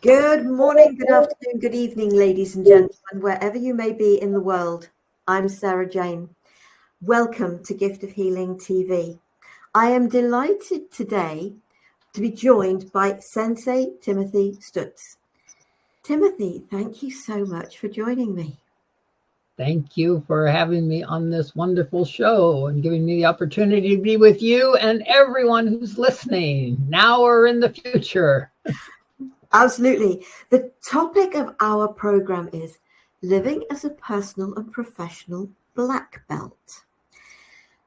Good morning, good afternoon, good evening, ladies and gentlemen, wherever you may be in the world. I'm Sara Jane. Welcome to Gift of Healing TV. I am delighted today to be joined by Sensei Timothy Stuetz. Timothy, thank you so much for joining me. Thank you for having me on this wonderful show and giving me the opportunity to be with you and everyone who's listening now or in the future. Absolutely. The topic of our program is living as a personal and professional black belt.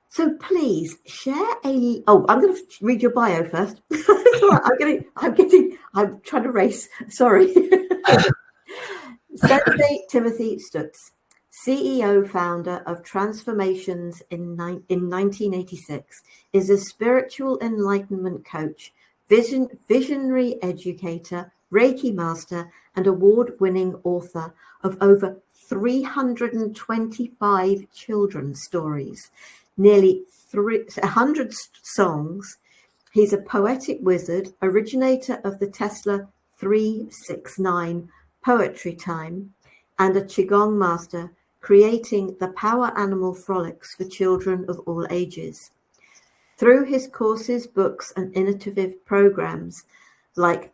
So please share I'm going to read your bio first. I'm trying to race. Sorry. Sensei Timothy Stuetz, CEO, founder of Transformations in 1986, is a spiritual enlightenment coach, visionary educator, Reiki master, and award-winning author of over 325 children's stories, nearly 100 songs. He's a poetic wizard, originator of the Tesla 369 Poetry Time, and a Qigong master, creating the power animal frolics for children of all ages. Through his courses, books, and innovative programs like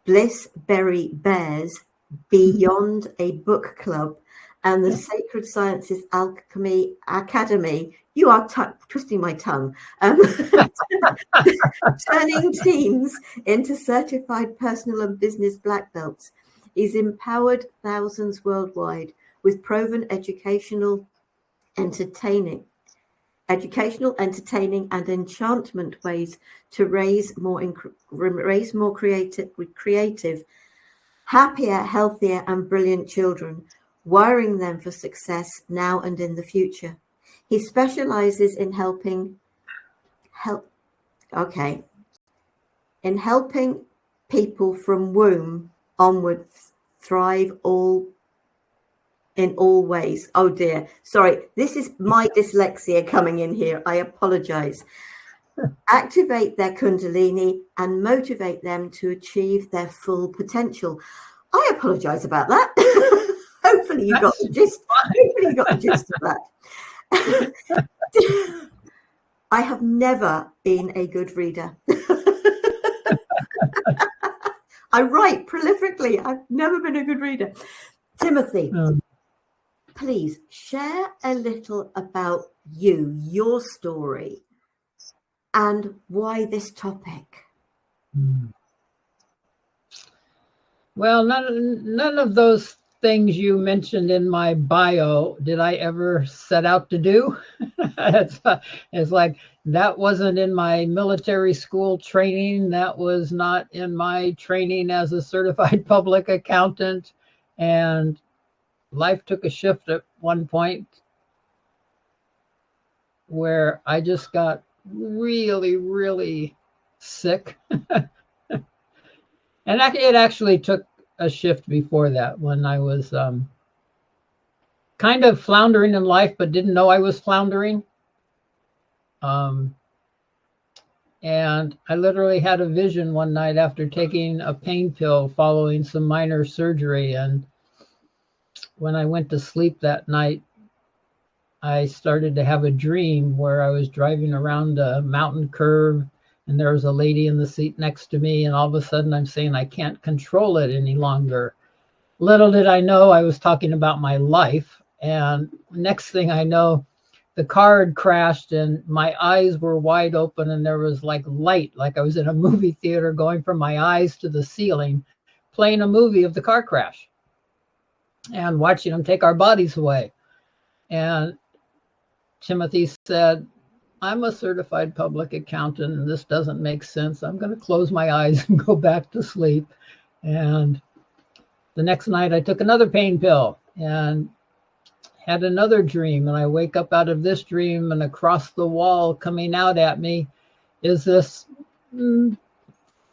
Bliss Berry Bears, Beyond a Book Club, and the Sacred Sciences Alchemy Academy, you are twisting my tongue, turning teens into certified personal and business black belts. He's empowered thousands worldwide with proven educational, entertaining, and enchantment ways to raise more creative, happier, healthier, and brilliant children, wiring them for success now and in the future. He specializes in helping people from womb onward thrive in all ways. Oh dear, sorry, this is my dyslexia coming in here. I apologize. Activate their kundalini and motivate them to achieve their full potential. I apologize about that. Hopefully you got the gist. Hopefully you got the gist of that. I have never been a good reader. I write prolifically. I've never been a good reader. Timothy, please share a little about you, your story, and why this topic. Well, none of those things you mentioned in my bio did I ever set out to do. It's like that wasn't in my military school training. That was not in my training as a certified public accountant. And life took a shift at one point where I just got really, really sick. And it actually took a shift before that when I was kind of floundering in life, but didn't know I was floundering. And I literally had a vision one night after taking a pain pill following some minor surgery. And when I went to sleep that night, I started to have a dream where I was driving around a mountain curve and there was a lady in the seat next to me. And all of a sudden I'm saying, I can't control it any longer. Little did I know I was talking about my life. And next thing I know, the car had crashed and my eyes were wide open and there was like light, like I was in a movie theater going from my eyes to the ceiling, playing a movie of the car crash and watching them take our bodies away. And Timothy said, I'm a certified public accountant and this doesn't make sense. I'm going to close my eyes and go back to sleep. And the next night I took another pain pill and had another dream. And I wake up out of this dream and across the wall coming out at me is this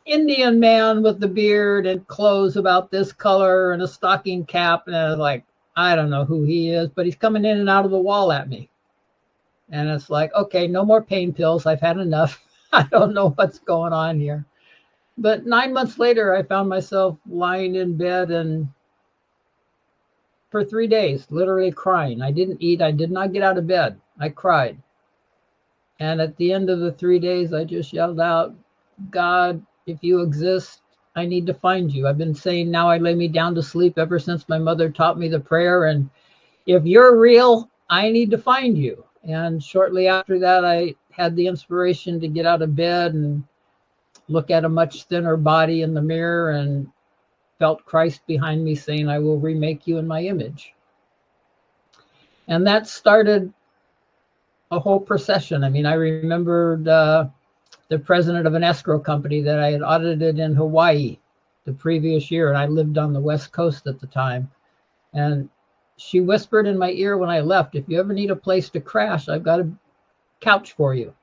Indian man with the beard and clothes about this color and a stocking cap. And I was like, I don't know who he is, but he's coming in and out of the wall at me. And it's like, okay, no more pain pills. I've had enough. I don't know what's going on here. But 9 months later, I found myself lying in bed and for 3 days, literally crying. I didn't eat. I did not get out of bed. I cried. And at the end of the 3 days, I just yelled out, God, if you exist, I need to find you. I've been saying, now I lay me down to sleep ever since my mother taught me the prayer. And if you're real, I need to find you. And shortly after that, I had the inspiration to get out of bed and look at a much thinner body in the mirror and felt Christ behind me saying, I will remake you in my image. And that started a whole procession. I mean, I remembered the president of an escrow company that I had audited in Hawaii the previous year, and I lived on the West Coast at the time. And she whispered in my ear when I left, if you ever need a place to crash, I've got a couch for you.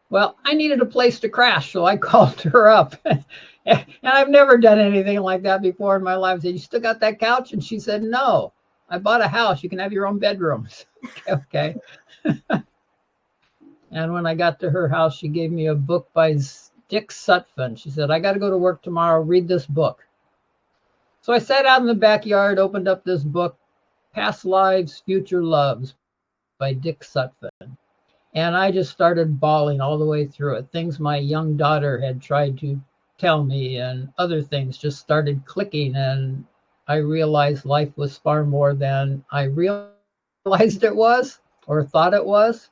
Well, I needed a place to crash, so I called her up. And I've never done anything like that before in my life. I said, you still got that couch? And she said, no, I bought a house. You can have your own bedrooms. Okay. And when I got to her house, she gave me a book by Dick Sutphen. She said, I got to go to work tomorrow. Read this book. So I sat out in the backyard, opened up this book, Past Lives, Future Loves by Dick Sutphen. And I just started bawling all the way through it. Things my young daughter had tried to tell me and other things just started clicking. And I realized life was far more than I realized it was or thought it was.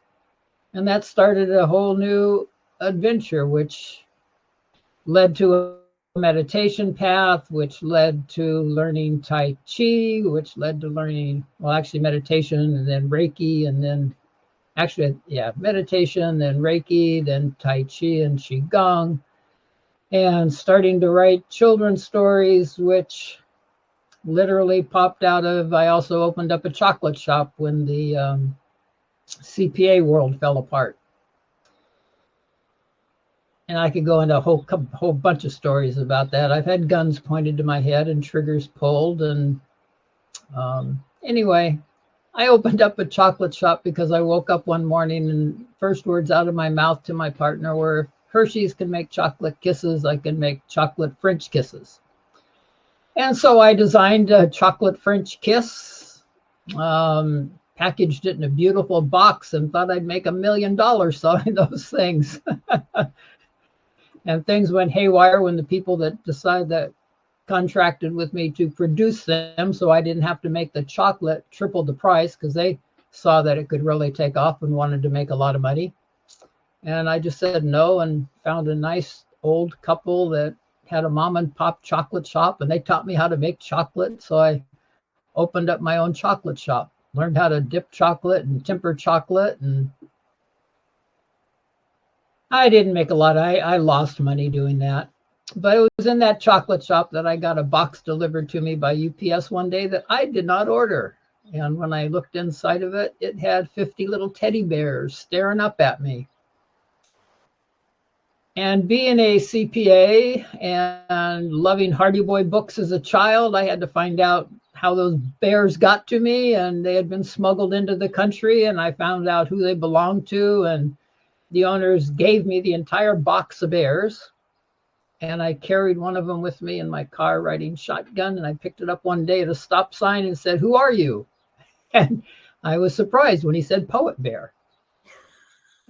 And that started a whole new adventure, which led to a meditation path, which led to learning Tai Chi, which led to learning, well, actually meditation and then Reiki, and then meditation, then Reiki, then Tai Chi and Qigong, and starting to write children's stories, which literally popped out of, I also opened up a chocolate shop when the CPA world fell apart. And I could go into a whole bunch of stories about that. I've had guns pointed to my head and triggers pulled. And anyway, I opened up a chocolate shop because I woke up one morning and first words out of my mouth to my partner were, Hershey's can make chocolate kisses, I can make chocolate French kisses. And so I designed a chocolate French kiss, packaged it in a beautiful box and thought I'd make $1 million selling those things. And things went haywire when the people that decided that contracted with me to produce them, so I didn't have to make the chocolate, tripled the price because they saw that it could really take off and wanted to make a lot of money. And I just said no and found a nice old couple that had a mom and pop chocolate shop, and they taught me how to make chocolate. So I opened up my own chocolate shop, learned how to dip chocolate and temper chocolate, and I didn't make a lot. I lost money doing that. But it was in that chocolate shop that I got a box delivered to me by UPS one day that I did not order. And when I looked inside of it, it had 50 little teddy bears staring up at me. And being a CPA and loving Hardy Boy books as a child, I had to find out how those bears got to me. And they had been smuggled into the country. And I found out who they belonged to. And the owners gave me the entire box of bears. And I carried one of them with me in my car riding shotgun. And I picked it up one day at a stop sign and said, who are you? And I was surprised when he said Poet Bear.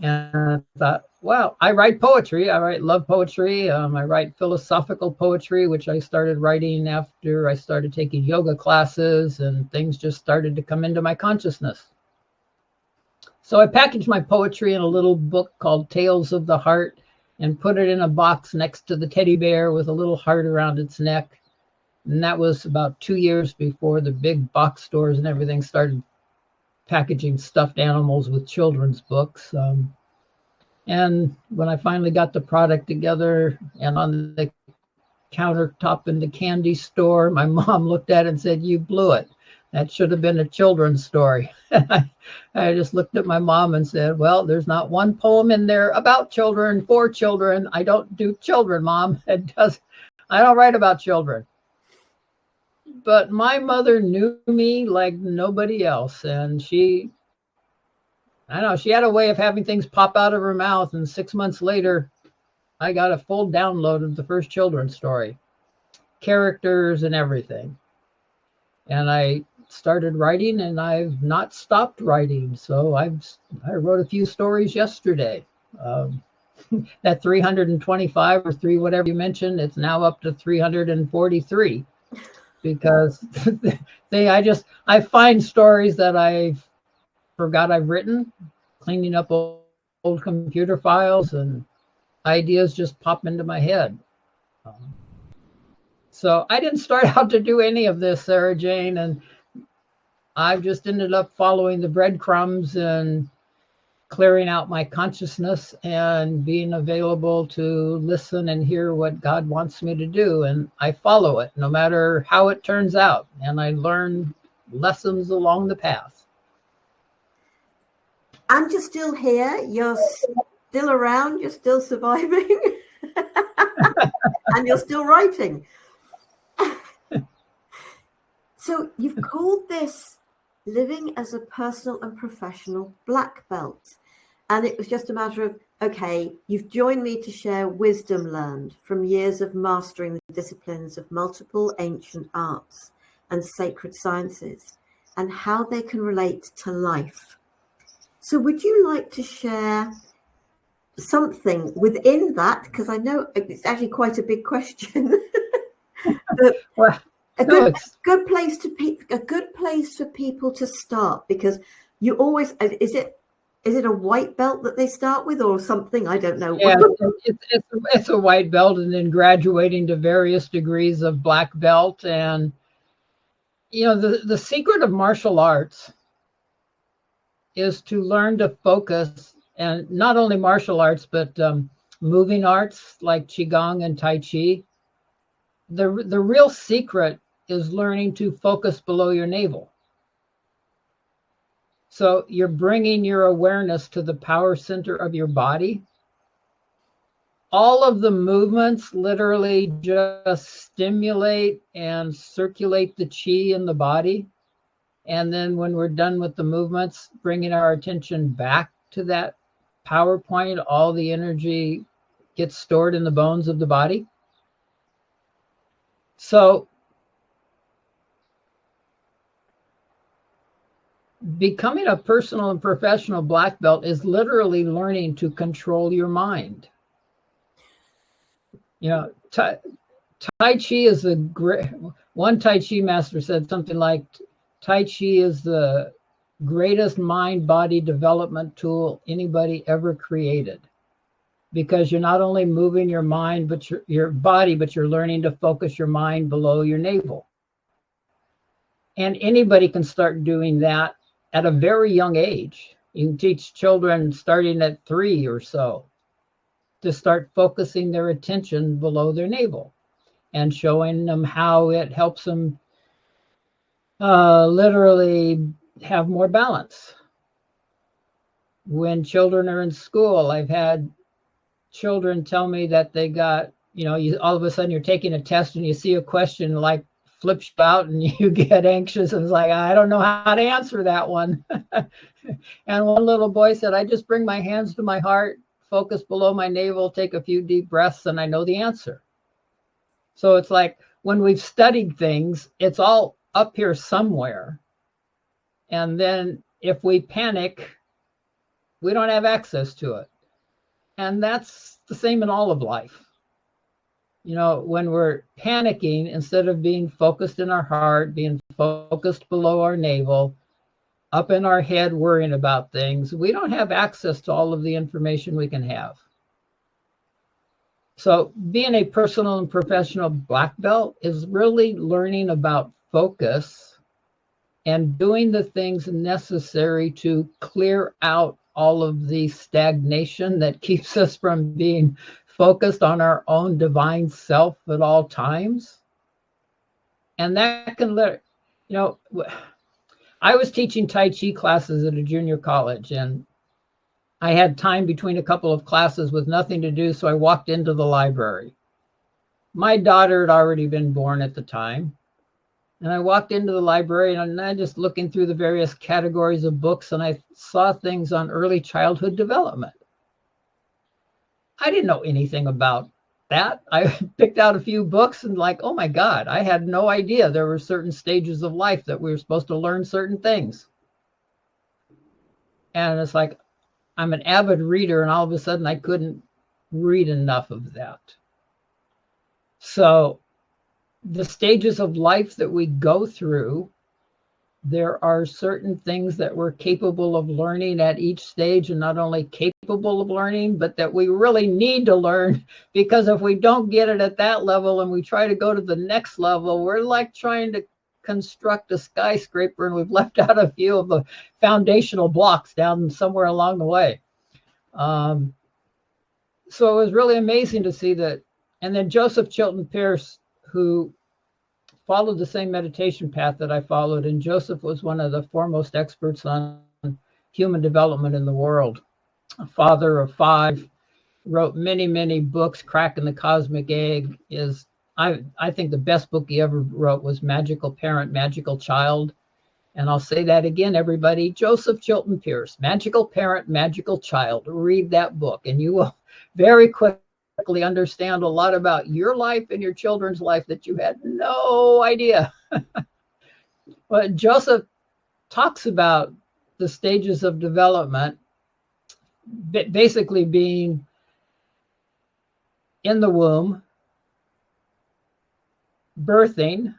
And I thought, wow, I write poetry. I love poetry. I write philosophical poetry, which I started writing after I started taking yoga classes, and things just started to come into my consciousness. So I packaged my poetry in a little book called Tales of the Heart and put it in a box next to the teddy bear with a little heart around its neck. And that was about 2 years before the big box stores and everything started packaging stuffed animals with children's books. And when I finally got the product together and on the countertop in the candy store, my mom looked at it and said, you blew it. That should have been a children's story. I just looked at my mom and said, well, there's not one poem in there about children, for children. I don't do children, Mom. I don't write about children. but my mother knew me like nobody else. And I don't know, she had a way of having things pop out of her mouth. And 6 months later, I got a full download of the first children's story, characters and everything. And I started writing, and I've not stopped writing. So I wrote a few stories yesterday. That 325 or three, whatever you mentioned, it's now up to 343 because I find stories that I forgot I've written, cleaning up old computer files, and ideas just pop into my head. So I didn't start out to do any of this, Sara Jane, and I've just ended up following the breadcrumbs and clearing out my consciousness and being available to listen and hear what God wants me to do. And I follow it no matter how it turns out. And I learn lessons along the path. And you're still here. You're still around. You're still surviving. And you're still writing. So you've called this Living as a Personal and Professional Black Belt. And it was just a matter of, okay, you've joined me to share wisdom learned from years of mastering the disciplines of multiple ancient arts and sacred sciences and how they can relate to life. So would you like to share something within that? Because I know it's actually quite a big question. Well, a good place for people to start, because you always, is it a white belt that they start with or something? I don't know. Yeah, it's a white belt, and then graduating to various degrees of black belt. And the secret of martial arts is to learn to focus, and not only martial arts, but moving arts like Qigong and Tai Chi. The real secret is learning to focus below your navel. So you're bringing your awareness to the power center of your body. All of the movements literally just stimulate and circulate the chi in the body. And then when we're done with the movements, bringing our attention back to that power point, all the energy gets stored in the bones of the body. So becoming a personal and professional black belt is literally learning to control your mind. Tai Chi is the great. One Tai Chi master said something like, Tai Chi is the greatest mind-body development tool anybody ever created, because you're not only moving your mind, but your body, but you're learning to focus your mind below your navel. And anybody can start doing that at a very young age. You can teach children starting at 3 or so to start focusing their attention below their navel and showing them how it helps them literally have more balance. When children are in school, I've had children tell me that they got, all of a sudden you're taking a test and you see a question like flips you out and you get anxious and it's like, I don't know how to answer that one. And one little boy said, I just bring my hands to my heart, focus below my navel, take a few deep breaths, and I know the answer. So it's like when we've studied things, it's all up here somewhere. And then if we panic, we don't have access to it. And that's the same in all of life. When we're panicking, instead of being focused in our heart, being focused below our navel, up in our head worrying about things, we don't have access to all of the information we can have. So being a personal and professional black belt is really learning about focus and doing the things necessary to clear out all of the stagnation that keeps us from being focused on our own divine self at all times. And that can I was teaching Tai Chi classes at a junior college, and I had time between a couple of classes with nothing to do, so I walked into the library. My daughter had already been born at the time, And I walked into the library and I'm just looking through the various categories of books, and I saw things on early childhood development. I didn't know anything about that. I picked out a few books and like, oh my God, I had no idea there were certain stages of life that we were supposed to learn certain things. And it's like, I'm an avid reader, and all of a sudden I couldn't read enough of that. So the stages of life that we go through, there are certain things that we're capable of learning at each stage, and not only capable of learning, but that we really need to learn, because if we don't get it at that level and we try to go to the next level, we're like trying to construct a skyscraper and we've left out a few of the foundational blocks down somewhere along the way. So it was really amazing to see that. And then Joseph Chilton Pearce, who followed the same meditation path that I followed, and Joseph was one of the foremost experts on human development in the world. A father of 5, wrote many, many books. Cracking the Cosmic Egg is, I think the best book he ever wrote was Magical Parent, Magical Child. And I'll say that again, everybody. Joseph Chilton Pearce, Magical Parent, Magical Child. Read that book and you will very quickly understand a lot about your life and your children's life that you had no idea. But Joseph talks about the stages of development, basically being in the womb, birthing,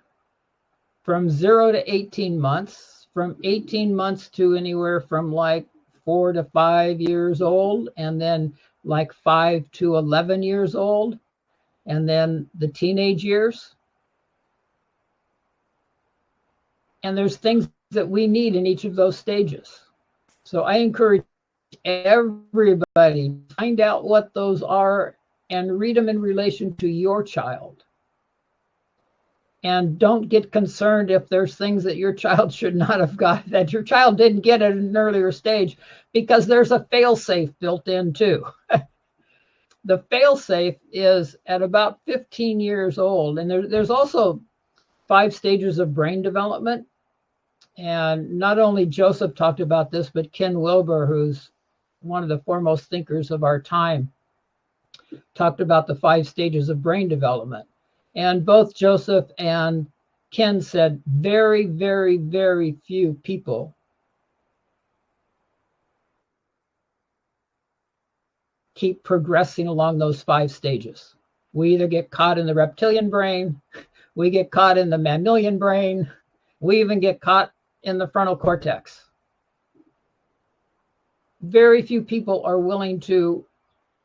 from 0 to 18 months, from 18 months to anywhere from like 4 to 5 years old, and then like 5 to 11 years old, and then the teenage years. And there's things that we need in each of those stages. So I encourage everybody to find out what those are and read them in relation to your child. And don't get concerned if there's things that your child should not have got, that your child didn't get at an earlier stage, because there's a fail-safe built in too. The fail-safe is at about 15 years old. And there's also 5 stages of brain development. And not only Joseph talked about this, but Ken Wilber, who's one of the foremost thinkers of our time, talked about the 5 stages of brain development. And both Joseph and Ken said very, very, very few people keep progressing along those 5 stages. We either get caught in the reptilian brain, we get caught in the mammalian brain, we even get caught in the frontal cortex. Very few people are willing to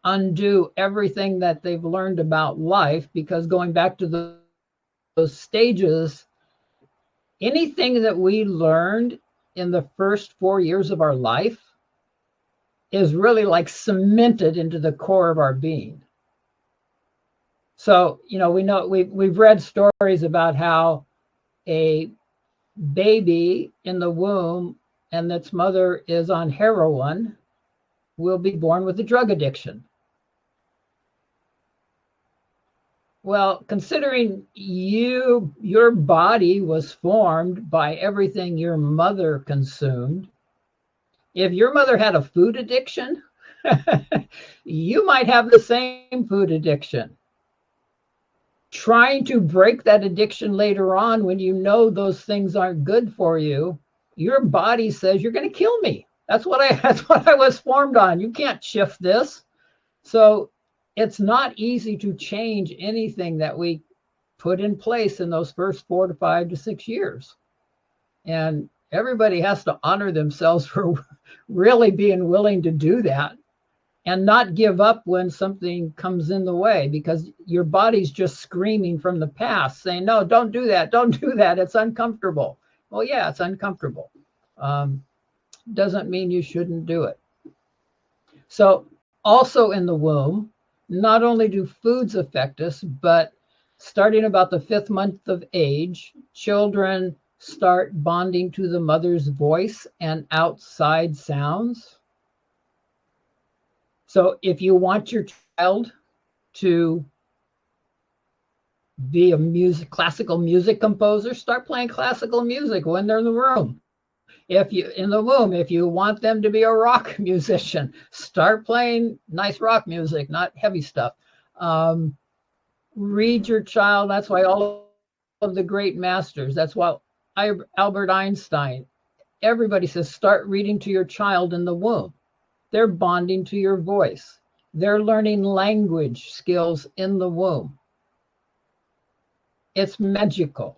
undo everything that they've learned about life, because going back to those stages, anything that we learned in the first 4 years of our life is really like cemented into the core of our being. So, we've read stories about how a baby in the womb and its mother is on heroin will be born with a drug addiction. Well, considering your body was formed by everything your mother consumed, if your mother had a food addiction, you might have the same food addiction. Trying to break that addiction later on, when you know those things aren't good for you, your body says, you're going to kill me. That's what I was formed on. You can't shift this. So it's not easy to change anything that we put in place in those first 4 to 5 to 6 years. And everybody has to honor themselves for really being willing to do that and not give up when something comes in the way, because your body's just screaming from the past saying, no, don't do that. Don't do that. It's uncomfortable. Well, yeah, it's uncomfortable. Doesn't mean you shouldn't do it. So also in the womb, not only do foods affect us, but starting about the 5th month of age, children start bonding to the mother's voice and outside sounds. So if you want your child to be a classical music composer, start playing classical music when they're in the room. If you want them to be a rock musician, start playing nice rock music, not heavy stuff. Read your child. That's why all of the great masters, that's why Albert Einstein, everybody says, start reading to your child in the womb. They're bonding to your voice. They're learning language skills in the womb. It's magical.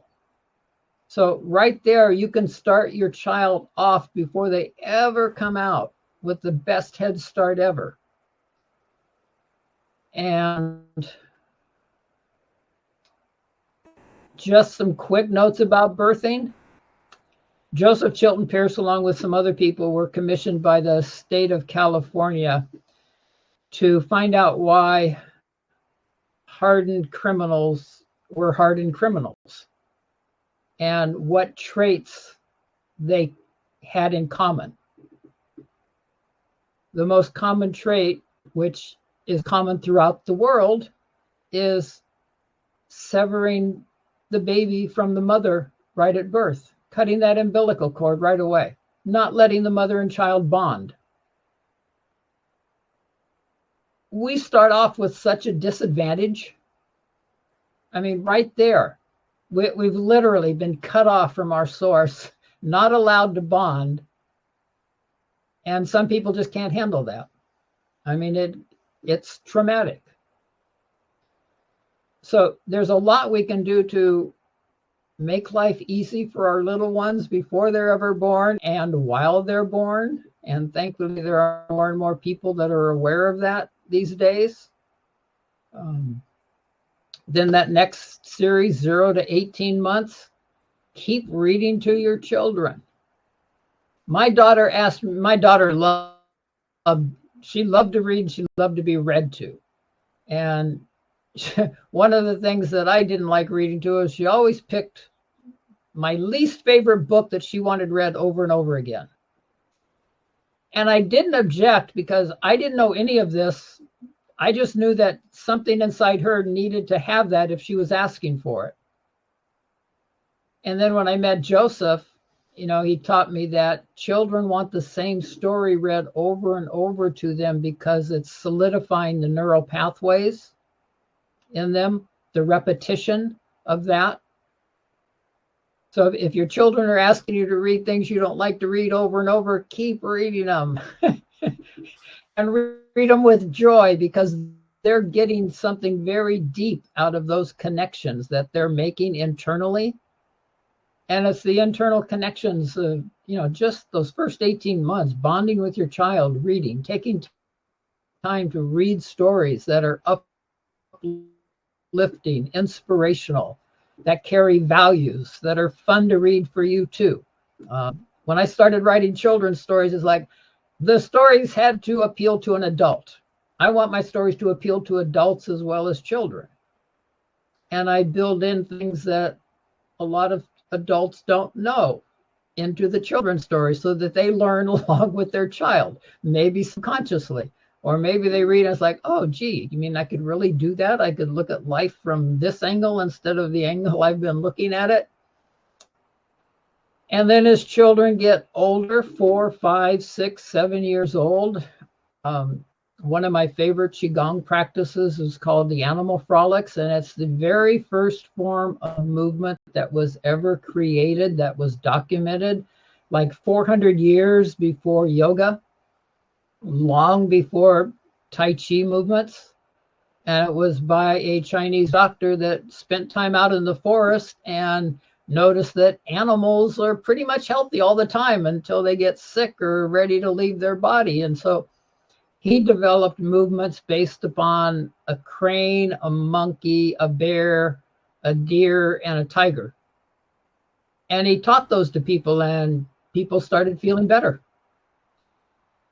So right there, you can start your child off before they ever come out with the best head start ever. And just some quick notes about birthing. Joseph Chilton Pierce, along with some other people, were commissioned by the state of California to find out why hardened criminals were hardened criminals and what traits they had in common. The most common trait, which is common throughout the world, is severing the baby from the mother right at birth, cutting that umbilical cord right away, not letting the mother and child bond. We start off with such a disadvantage. I mean, right there, we've literally been cut off from our source, not allowed to bond. And some people just can't handle that. I mean, it's traumatic. So there's a lot we can do to make life easy for our little ones before they're ever born and while they're born. And thankfully, there are more and more people that are aware of that these days. Then that next series, 0 to 18 months, keep reading to your children. My daughter she loved to read, she loved to be read to. And one of the things that I didn't like reading to is she always picked my least favorite book that she wanted read over and over again. And I didn't object because I didn't know any of this. I just knew that something inside her needed to have that if she was asking for it. And then when I met Joseph, he taught me that children want the same story read over and over to them because it's solidifying the neural pathways in them, the repetition of that. So if your children are asking you to read things you don't like to read over and over, keep reading them and read them with joy because they're getting something very deep out of those connections that they're making internally. And it's the internal connections of, just those first 18 months, bonding with your child, reading, taking time to read stories that are uplifting, inspirational, that carry values, that are fun to read for you too. When I started writing children's stories, it's like the stories had to appeal to an adult. I want my stories to appeal to adults as well as children. And I build in things that a lot of adults don't know into the children's story so that they learn along with their child, maybe subconsciously, or maybe they read and it's like, oh, gee, you mean I could really do that? I could look at life from this angle instead of the angle I've been looking at it. And then as children get older, 4, 5, 6, 7 years old, one of my favorite Qigong practices is called the animal frolics, and it's the very first form of movement that was ever created, that was documented, like 400 years before yoga, long before Tai Chi movements. And it was by a Chinese doctor that spent time out in the forest and noticed that animals are pretty much healthy all the time until they get sick or ready to leave their body. And so he developed movements based upon a crane, a monkey, a bear, a deer, and a tiger. And he taught those to people, and people started feeling better.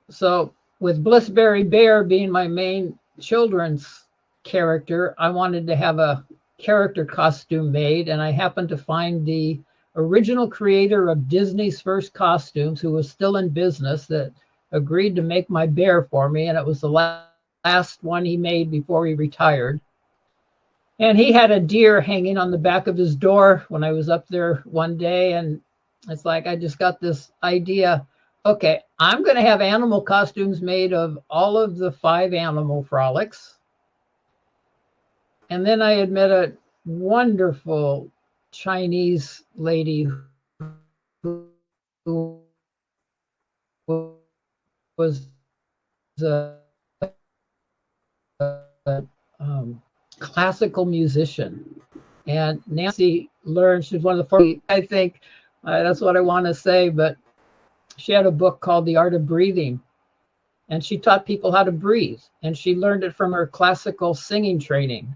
So with Blissberry Bear being my main children's character, I wanted to have a character costume made, and I happened to find the original creator of Disney's first costumes, who was still in business, that agreed to make my bear for me, and it was the last one he made before he retired. And he had a deer hanging on the back of his door when I was up there one day. And it's like, I just got this idea. Okay, I'm going to have animal costumes made of all of the 5 animal frolics. And then I had met a wonderful Chinese lady who was a, classical musician. And Nancy learned, she's one of the 40, I think, that's what I want to say, but she had a book called The Art of Breathing. And she taught people how to breathe. And she learned it from her classical singing training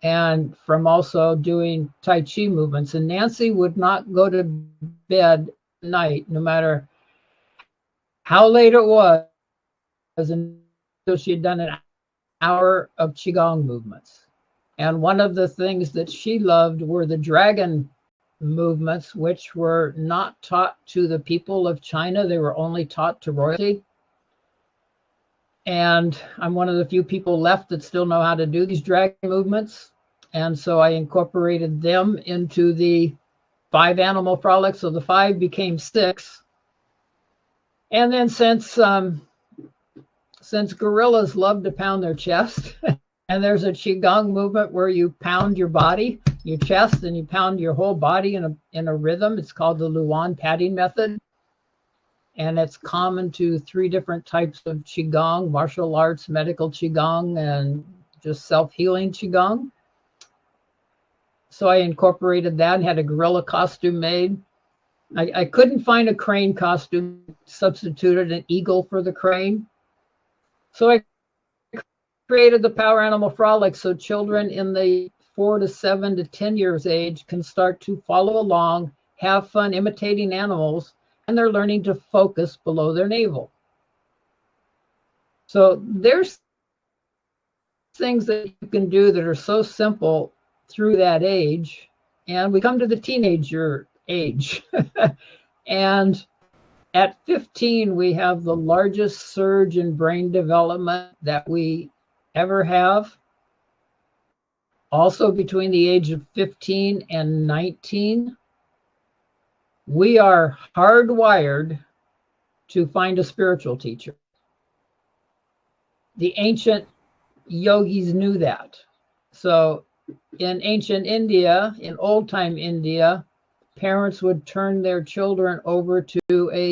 and from also doing Tai Chi movements. And Nancy would not go to bed at night, no matter how late it was, until she had done an hour of Qigong movements. And one of the things that she loved were the dragon movements, which were not taught to the people of China. They were only taught to royalty. And I'm one of the few people left that still know how to do these dragon movements. And so I incorporated them into the 5 animal frolics. So the 5 became 6. And then since gorillas love to pound their chest, and there's a Qigong movement where you pound your body, your chest, and you pound your whole body in a rhythm. It's called the Luan patting method. And it's common to 3 different types of Qigong: martial arts, medical Qigong, and just self-healing Qigong. So I incorporated that and had a gorilla costume made. I couldn't find a crane costume, substituted an eagle for the crane. So I created the Power Animal Frolic so children in the 4 to 7 to 10 years age can start to follow along, have fun imitating animals, and they're learning to focus below their navel. So there's things that you can do that are so simple through that age. And we come to the teenager age. And at 15, we have the largest surge in brain development that we ever have. Also, between the age of 15 and 19, we are hardwired to find a spiritual teacher. The ancient yogis knew that. So in ancient India, in old time India, parents would turn their children over to a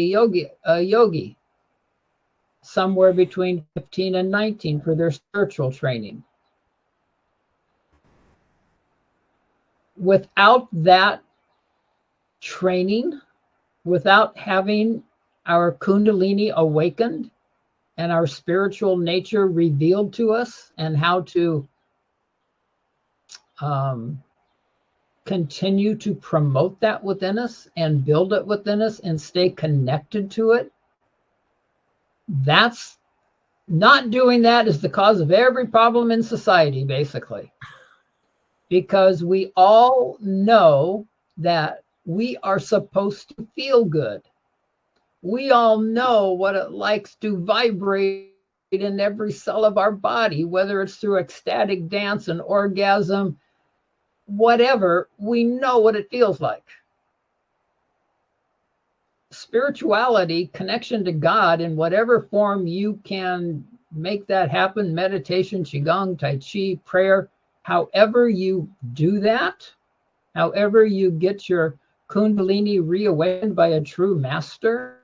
yogi somewhere between 15 and 19 for their spiritual training. Without that training, without having our Kundalini awakened and our spiritual nature revealed to us, and how to continue to promote that within us and build it within us and stay connected to it, that's not doing that is the cause of every problem in society, basically. Because we all know that we are supposed to feel good. We all know what it likes to vibrate in every cell of our body, whether it's through ecstatic dance, an orgasm, whatever. We know what it feels like. Spirituality, connection to God in whatever form you can make that happen, meditation, Qigong, Tai Chi, prayer, however you do that, however you get your Kundalini reawakened by a true master,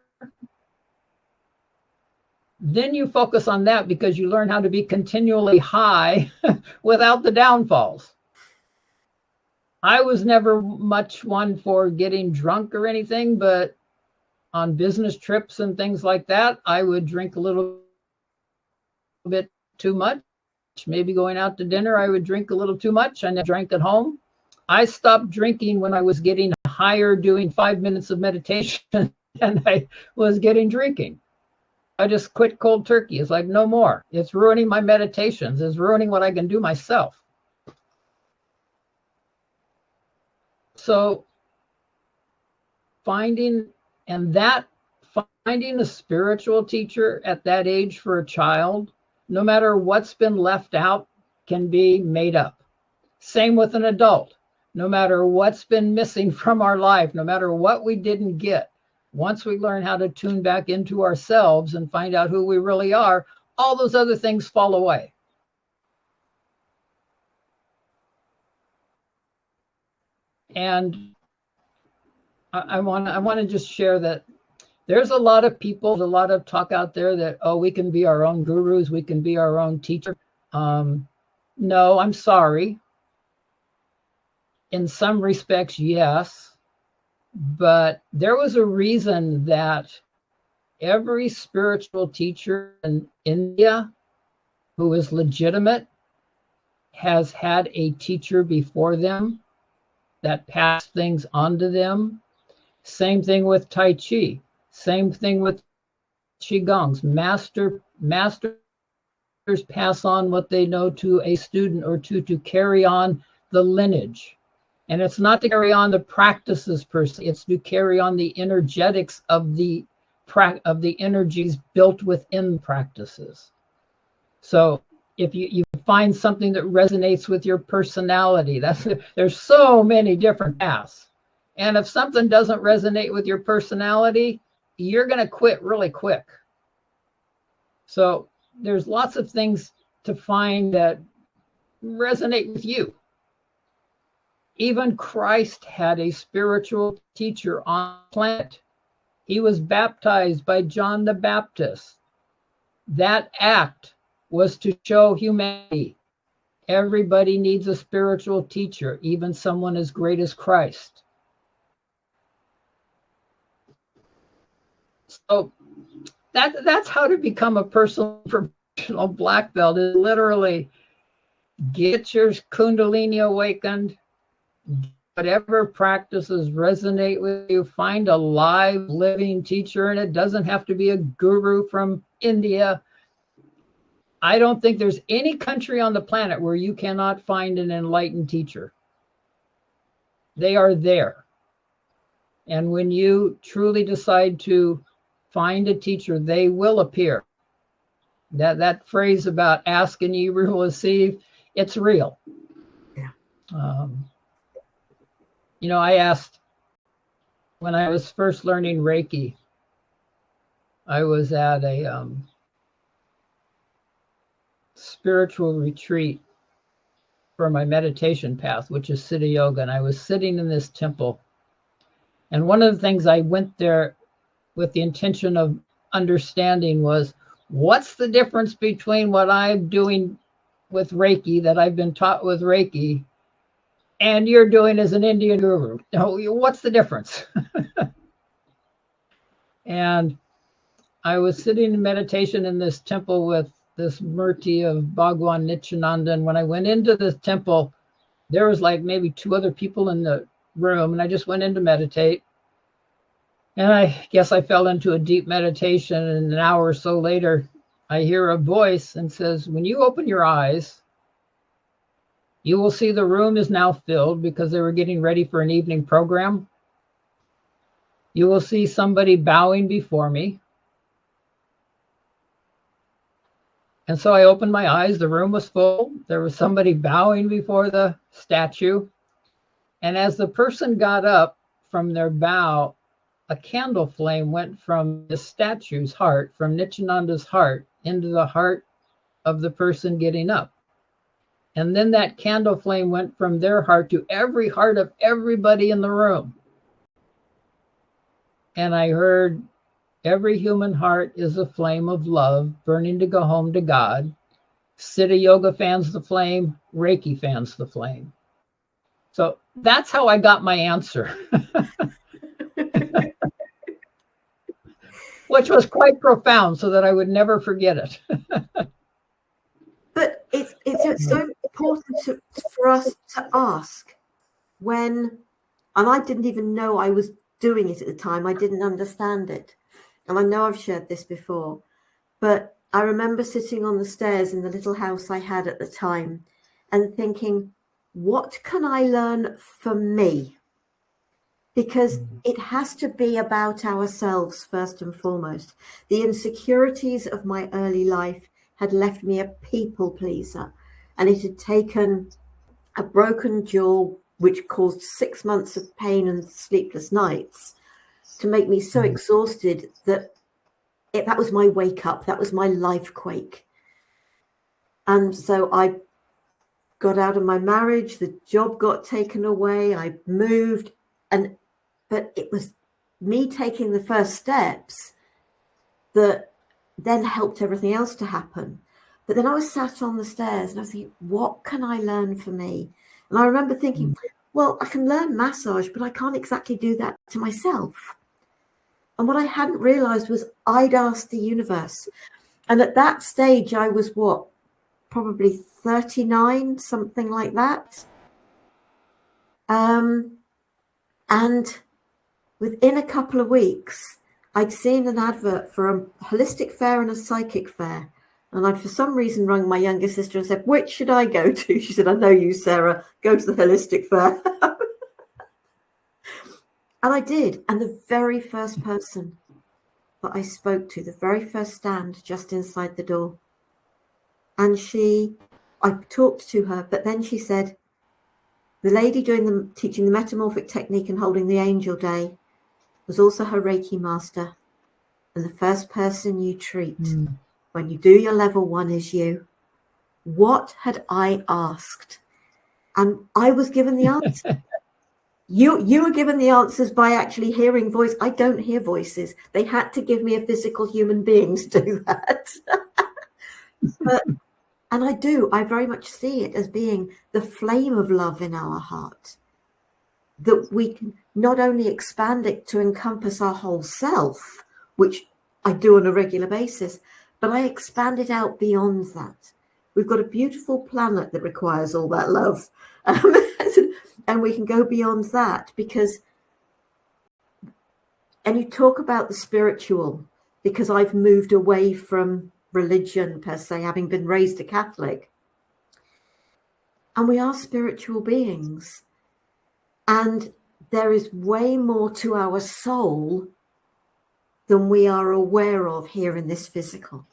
then you focus on that, because you learn how to be continually high without the downfalls. I was never much one for getting drunk or anything, but on business trips and things like that, I would drink a little bit too much. Maybe going out to dinner, I would drink a little too much. I never drank at home. I stopped drinking when I was getting higher doing 5 minutes of meditation and I was getting drinking. I just quit cold turkey. It's like, no more. It's ruining my meditations. It's ruining what I can do myself. So finding a spiritual teacher at that age for a child, no matter what's been left out, can be made up. Same with an adult. No matter what's been missing from our life, no matter what we didn't get, once we learn how to tune back into ourselves and find out who we really are, all those other things fall away. And I want to just share that there's a lot of people, a lot of talk out there that, oh, we can be our own gurus, we can be our own teacher. No, I'm sorry. In some respects, yes. But there was a reason that every spiritual teacher in India who is legitimate has had a teacher before them that passed things on to them. Same thing with Tai Chi. Same thing with Qigongs. Masters pass on what they know to a student or two to carry on the lineage. And it's not to carry on the practices per se, it's to carry on the energetics of the energies built within practices. So if you find something that resonates with your personality, there's so many different paths. And if something doesn't resonate with your personality, you're going to quit really quick. So there's lots of things to find that resonate with you. Even Christ had a spiritual teacher on the planet. He was baptized by John the Baptist. That act was to show humanity. Everybody needs a spiritual teacher, even someone as great as Christ. So that's how to become a personal professional black belt, is literally get your Kundalini awakened, whatever practices resonate with you, find a live living teacher, and it doesn't have to be a guru from India. I don't think there's any country on the planet where you cannot find an enlightened teacher. They are there. And when you truly decide to find a teacher, they will appear. That phrase about ask and you will receive, it's real. Yeah. I asked, when I was first learning Reiki, I was at a spiritual retreat for my meditation path, which is Siddha Yoga. And I was sitting in this temple. And one of the things I went there with the intention of understanding was, what's the difference between what I'm doing with Reiki, that I've been taught with Reiki, and you're doing as an Indian guru? What's the difference? And I was sitting in meditation in this temple with this Murti of Bhagwan Nityananda. And when I went into the temple, there was like maybe 2 other people in the room, and I just went in to meditate. And I guess I fell into a deep meditation, and an hour or so later, I hear a voice and says, when you open your eyes, you will see the room is now filled because they were getting ready for an evening program. You will see somebody bowing before me. And so I opened my eyes, the room was full. There was somebody bowing before the statue. And as the person got up from their bow, a candle flame went from the statue's heart, from Nityananda's heart, into the heart of the person getting up. And then that candle flame went from their heart to every heart of everybody in the room. And I heard, every human heart is a flame of love burning to go home to God. Siddha Yoga fans the flame, Reiki fans the flame. So that's how I got my answer. Which was quite profound, so that I would never forget it. But it's so important for us to ask when, and I didn't even know I was doing it at the time. I didn't understand it. And I know I've shared this before, but I remember sitting on the stairs in the little house I had at the time and thinking, what can I learn for me? Because it has to be about ourselves first and foremost. The insecurities of my early life had left me a people pleaser, and it had taken a broken jaw, which caused 6 months of pain and sleepless nights, to make me so exhausted that that was my wake up. That was my life quake. And so I got out of my marriage, the job got taken away, I moved, but it was me taking the first steps that then helped everything else to happen. But then I was sat on the stairs and I was thinking, what can I learn for me? And I remember thinking, well, I can learn massage, but I can't exactly do that to myself. And what I hadn't realized was I'd asked the universe. And at that stage, I was probably 39, something like that. And within a couple of weeks, I'd seen an advert for a holistic fair and a psychic fair. And I'd, for some reason, rung my younger sister and said, which should I go to? She said, I know you, Sarah. Go to the holistic fair. And I did. And the very first person that I spoke to, the very first stand just inside the door. And I talked to her, but then she said, the lady teaching the metamorphic technique and holding the angel day was also her Reiki master. And the first person you treat when you do your level 1 is you. What had I asked? And I was given the answer. You were given the answers by actually hearing voice. I don't hear voices. They had to give me a physical human being to do that. And I very much see it as being the flame of love in our heart, that we can not only expand it to encompass our whole self, which I do on a regular basis, but I expand it out beyond that. We've got a beautiful planet that requires all that love. And we can go beyond that and you talk about the spiritual, because I've moved away from religion per se, having been raised a Catholic. And we are spiritual beings. And there is way more to our soul than we are aware of here in this physical.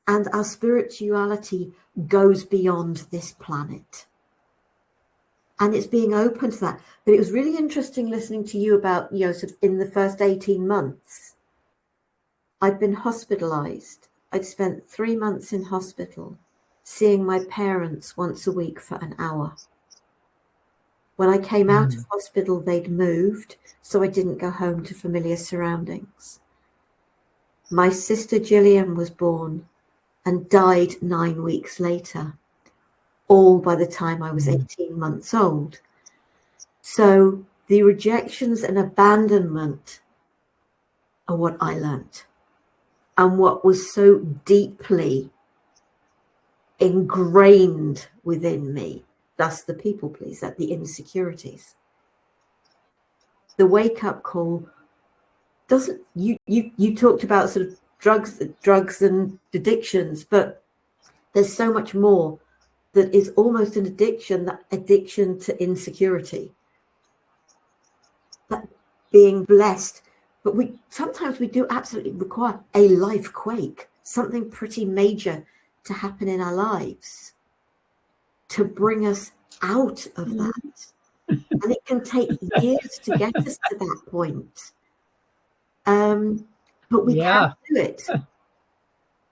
And our spirituality goes beyond this planet. And it's being open to that. But it was really interesting listening to you about, sort of in the first 18 months, I'd been hospitalized. I'd spent 3 months in hospital, seeing my parents once a week for an hour. When I came out of hospital, they'd moved, so I didn't go home to familiar surroundings. My sister Gillian was born and died 9 weeks later, all by the time I was 18 months old. So the rejections and abandonment are what I learnt, and what was so deeply ingrained within me, thus the people pleaser, the insecurities. The wake-up call doesn't, you talked about sort of drugs and addictions, but there's so much more that is almost an addiction, that addiction to insecurity, that being blessed. But sometimes we do absolutely require a life quake, something pretty major to happen in our lives to bring us out of that. And it can take years to get us to that point. But we can do it.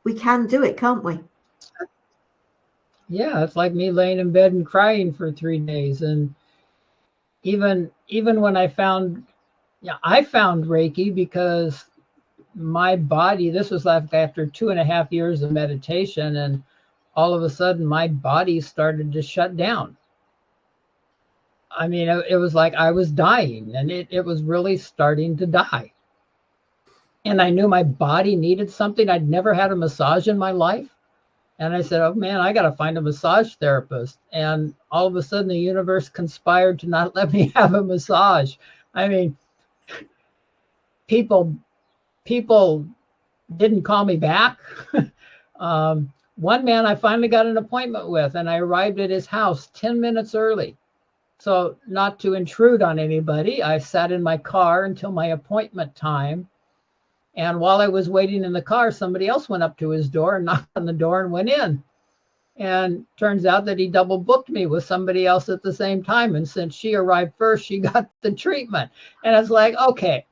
We can do it, can't we? Yeah, it's like me laying in bed and crying for 3 days. And even when I found Reiki, because my body, this was like after 2.5 years of meditation, and all of a sudden my body started to shut down. I mean, it was like I was dying, and it was really starting to die. And I knew my body needed something. I'd never had a massage in my life. And I said, oh man, I got to find a massage therapist. And all of a sudden the universe conspired to not let me have a massage. I mean, people didn't call me back. One man I finally got an appointment with, and I arrived at his house 10 minutes early. So not to intrude on anybody, I sat in my car until my appointment time. And while I was waiting in the car, somebody else went up to his door and knocked on the door and went in. And turns out that he double booked me with somebody else at the same time. And since she arrived first, she got the treatment. And it's like, okay,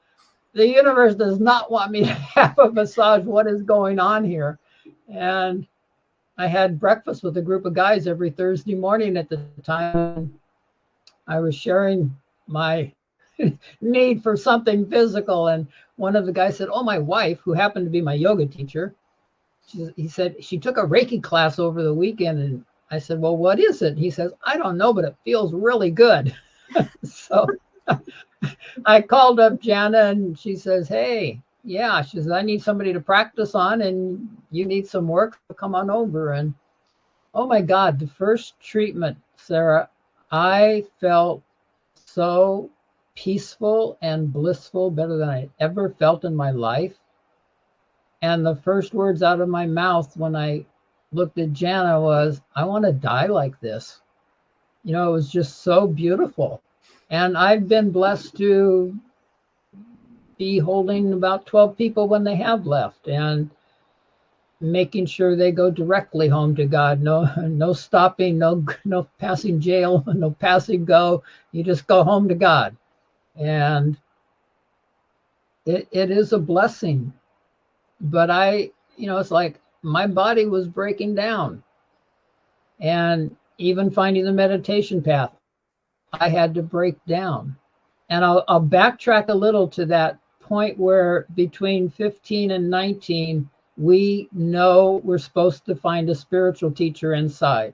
the universe does not want me to have a massage. What is going on here? And I had breakfast with a group of guys every Thursday morning at the time. I was sharing my need for something physical. And one of the guys said, oh, my wife, who happened to be my yoga teacher, he said, she took a Reiki class over the weekend. And I said, well, what is it? He says, I don't know, but it feels really good. So I called up Jana and she says, hey, yeah, she says, I need somebody to practice on and you need some work, so come on over. And oh my God, the first treatment, Sarah, I felt so peaceful and blissful, better than I ever felt in my life. And the first words out of my mouth when I looked at Jana was, I want to die like this. You know, it was just so beautiful. And I've been blessed to be holding about 12 people when they have left and making sure they go directly home to God. No stopping, no passing jail, no passing go. You just go home to God. And it is a blessing. But it's like my body was breaking down. And even finding the meditation path, I had to break down. And I'll backtrack a little to that point where between 15 and 19, we know we're supposed to find a spiritual teacher inside.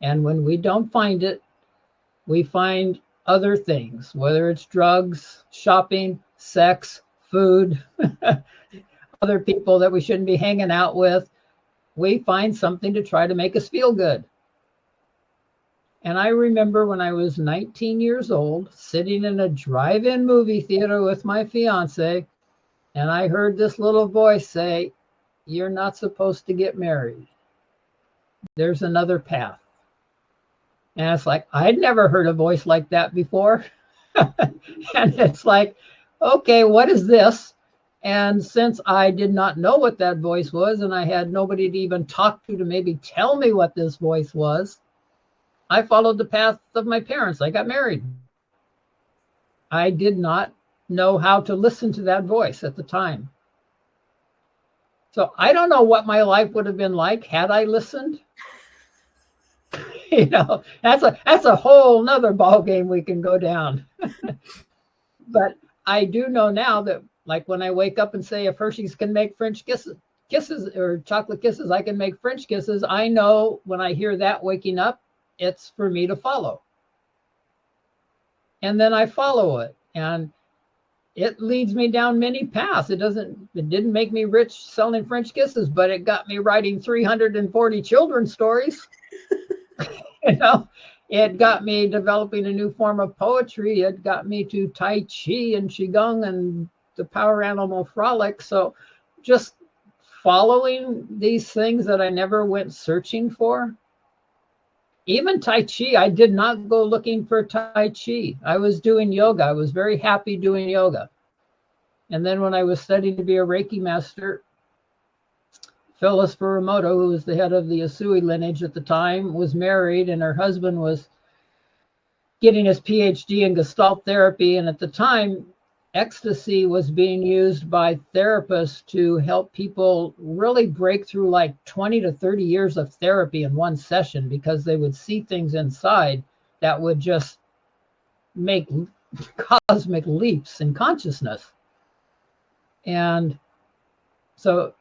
And when we don't find it, we find other things, whether it's drugs, shopping, sex, food, other people that we shouldn't be hanging out with. We find something to try to make us feel good. And I remember when I was 19 years old, sitting in a drive-in movie theater with my fiance, and I heard this little voice say, you're not supposed to get married. There's another path. And it's like, I'd never heard a voice like that before. And it's like, okay, what is this? And since I did not know what that voice was, and I had nobody to even talk to maybe tell me what this voice was, I followed the path of my parents. I got married. I did not know how to listen to that voice at the time. So I don't know what my life would have been like had I listened. That's a whole nother ball game we can go down. But I do know now that, like, when I wake up and say, if Hershey's can make French kisses or chocolate kisses, I can make French kisses. I know when I hear that waking up, it's for me to follow. And then I follow it. And it leads me down many paths. It didn't make me rich selling French kisses, but it got me writing 340 children's stories. It got me developing a new form of poetry. It got me to Tai Chi and Qigong and the power animal frolic. So just following these things that I never went searching for. Even Tai Chi, I did not go looking for Tai Chi. I was doing yoga. I was very happy doing yoga. And then when I was studying to be a Reiki master, Phyllis Furumoto, who was the head of the Asui lineage at the time, was married, and her husband was getting his PhD in Gestalt therapy. And at the time, ecstasy was being used by therapists to help people really break through like 20 to 30 years of therapy in one session, because they would see things inside that would just make cosmic leaps in consciousness. And so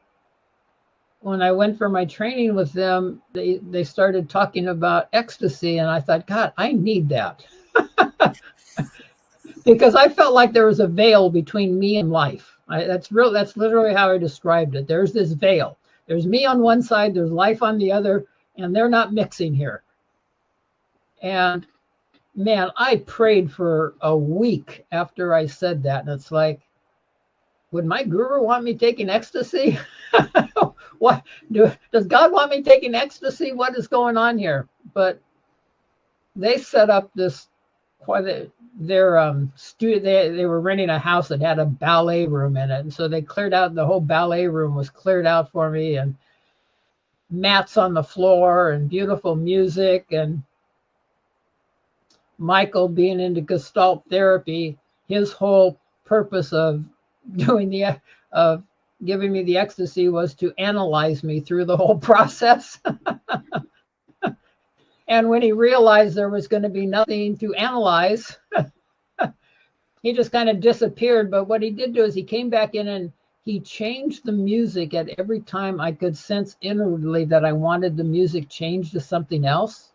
when I went for my training with them, they started talking about ecstasy, and I thought, God, I need that. Because I felt like there was a veil between me and life. That's literally how I described it. There's this veil. There's me on one side, there's life on the other, and they're not mixing here. And man, I prayed for a week after I said that. And it's like, would my guru want me taking ecstasy? Does God want me taking ecstasy? What is going on here? But they set up this, they were renting a house that had a ballet room in it. And so they cleared out, the whole ballet room was cleared out for me. And mats on the floor and beautiful music, and Michael being into Gestalt therapy, his whole purpose of of giving me the ecstasy was to analyze me through the whole process. And when he realized there was going to be nothing to analyze, he just kind of disappeared. But what he did do is he came back in and he changed the music at every time I could sense inwardly that I wanted the music changed to something else.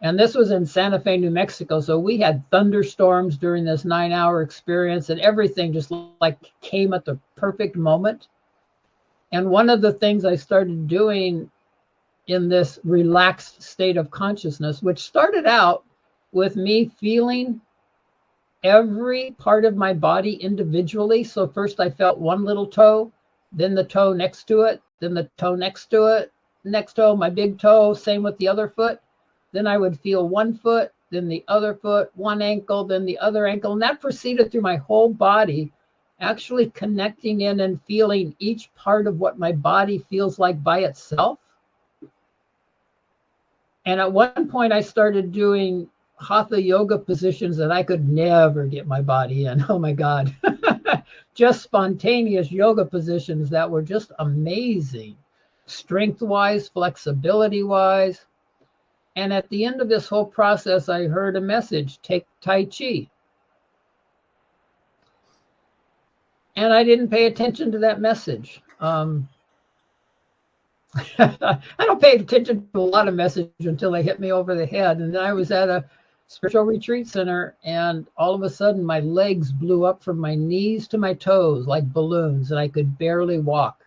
And this was in Santa Fe, New Mexico. So we had thunderstorms during this 9-hour experience, and everything just like came at the perfect moment. And one of the things I started doing in this relaxed state of consciousness, which started out with me feeling every part of my body individually. So first I felt one little toe, then the toe next to it, then the toe next to it, next toe, my big toe, same with the other foot. Then I would feel one foot, then the other foot, one ankle, then the other ankle. And that proceeded through my whole body, actually connecting in and feeling each part of what my body feels like by itself. And at one point I started doing hatha yoga positions that I could never get my body in. Oh my God. Just spontaneous yoga positions that were just amazing, strength-wise, flexibility-wise. And at the end of this whole process, I heard a message, take Tai Chi. And I didn't pay attention to that message. I don't pay attention to a lot of messages until they hit me over the head. And then I was at a spiritual retreat center, and all of a sudden my legs blew up from my knees to my toes like balloons, and I could barely walk.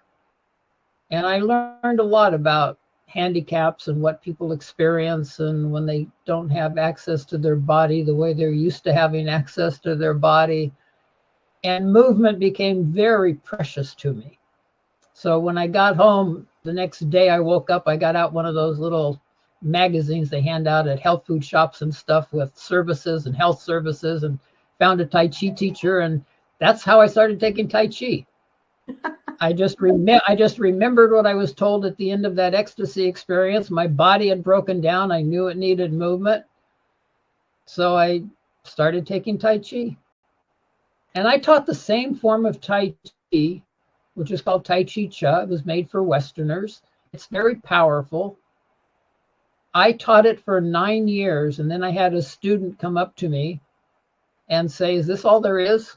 And I learned a lot about handicaps and what people experience, and when they don't have access to their body the way they're used to having access to their body. And movement became very precious to me. So when I got home, the next day I woke up, I got out one of those little magazines they hand out at health food shops and stuff with services and health services, and found a Tai Chi teacher. And that's how I started taking Tai Chi. I just remembered what I was told at the end of that ecstasy experience. My body had broken down. I knew it needed movement. So I started taking Tai Chi. And I taught the same form of Tai Chi, which is called Tai Chi Cha. It was made for Westerners. It's very powerful. I taught it for 9 years, and then I had a student come up to me and say, "Is this all there is?"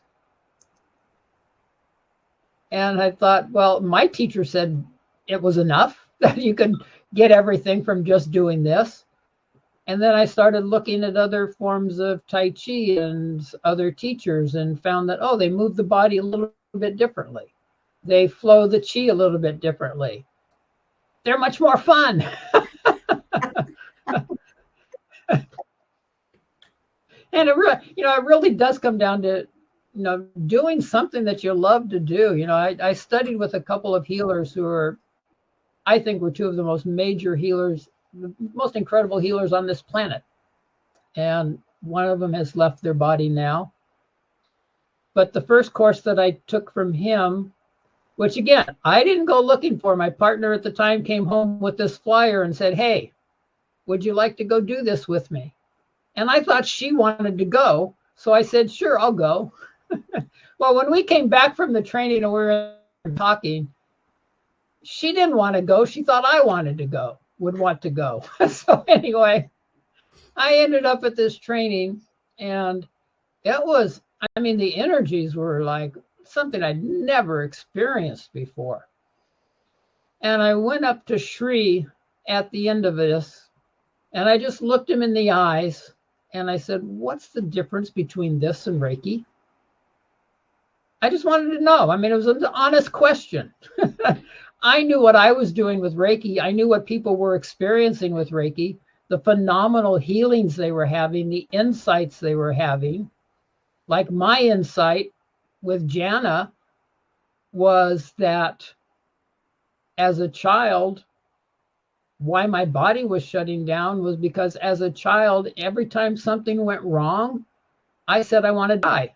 And I thought, well, my teacher said it was enough, that you could get everything from just doing this. And then I started looking at other forms of Tai Chi and other teachers, and found that, oh, they move the body a little bit differently. They flow the chi a little bit differently. They're much more fun. And it really does come down to, doing something that you love to do. I studied with a couple of healers who I think were two of the most major healers, the most incredible healers on this planet. And one of them has left their body now. But the first course that I took from him, which again, I didn't go looking for. My partner at the time came home with this flyer and said, "Hey, would you like to go do this with me?" And I thought she wanted to go. So I said, "Sure, I'll go." Well, when we came back from the training and we were talking, she didn't want to go. She thought I would want to go. So anyway, I ended up at this training, and it was, the energies were like something I'd never experienced before. And I went up to Shri at the end of this, and I just looked him in the eyes, and I said, "What's the difference between this and Reiki?" I just wanted to know. It was an honest question. I knew what I was doing with Reiki. I knew what people were experiencing with Reiki, the phenomenal healings they were having, the insights they were having. Like my insight with Jana was that as a child, why my body was shutting down was because as a child, every time something went wrong, I said, "I want to die."